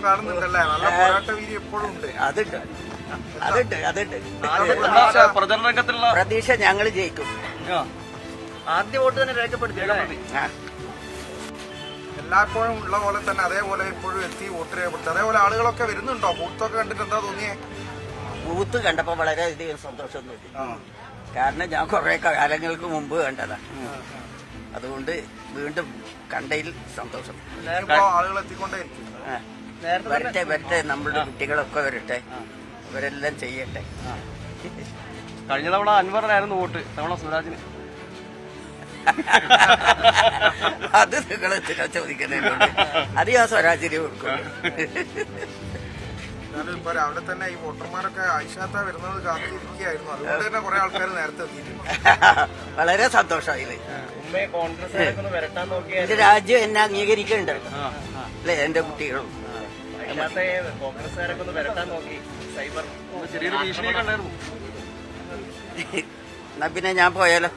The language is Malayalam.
കാണുന്നുണ്ടല്ലേ? നല്ല പോരാട്ട വീര്യം എപ്പോഴും ഉണ്ട്. അതുണ്ട്. പ്രചരണ രംഗത്തുള്ള പ്രതീക്ഷ ഞങ്ങൾ ജയിക്കും. ആദ്യ വോട്ട് തന്നെ രേഖപ്പെടുത്തി. എല്ലായ്പ്പോഴും ഉള്ള പോലെ തന്നെ അതേപോലെ ഇപ്പോഴും എത്തി വോട്ട് രേഖപ്പെടുത്തി. അതേപോലെ ആളുകളൊക്കെ വരുന്നുണ്ടോ? ബൂത്തൊക്കെ കണ്ടിട്ട് എന്താ തോന്നിയേ? ബൂത്ത് കണ്ടപ്പോ വളരെയധികം സന്തോഷം തോന്നി. കാരണം ഞാൻ കുറെ കാലങ്ങൾക്ക് മുമ്പ് കണ്ടതാ. അതുകൊണ്ട് വീണ്ടും കണ്ടതിൽ സന്തോഷം. ആളുകൾ എത്തിക്കൊണ്ടേയിരിക്കും. വരട്ടെ നമ്മളുടെ കുട്ടികളൊക്കെ വരട്ടെ, ഇവരെല്ലാം ചെയ്യട്ടെ. കഴിഞ്ഞ തവണ അൻവറിനായിരുന്നു വോട്ട്, തവണ സ്വരാജിന്. അത് നിങ്ങൾ ചോദിക്കുന്നുണ്ട്. അത് ഞാൻ സ്വരാജിന് കൊടുക്കും. ഇപ്പൊ രാവിലെ തന്നെ ഈ വോട്ടർമാരൊക്കെ ഐഷാത്ത വരുന്നത് കാത്തിരിക്കുകയായിരുന്നു. അതുകൊണ്ട് തന്നെ കുറെ ആൾക്കാർ നേരത്തെ എത്തിയിട്ടുണ്ട്. വളരെ സന്തോഷമായി. കോൺഗ്രസ് എന്റെ രാജ്യം എന്നെ അംഗീകരിക്കുന്നുണ്ട് അല്ലെ? എന്റെ കുട്ടികളും കോൺഗ്രസ്സുകാരൊക്കെ ഒന്ന് വരട്ടാൻ നോക്കി. സൈബർ ചെറിയൊരു ഭീഷണിയൊക്കെ ഉണ്ടായിരുന്നു. എന്നാ പിന്നെ ഞാൻ പോയാലോ?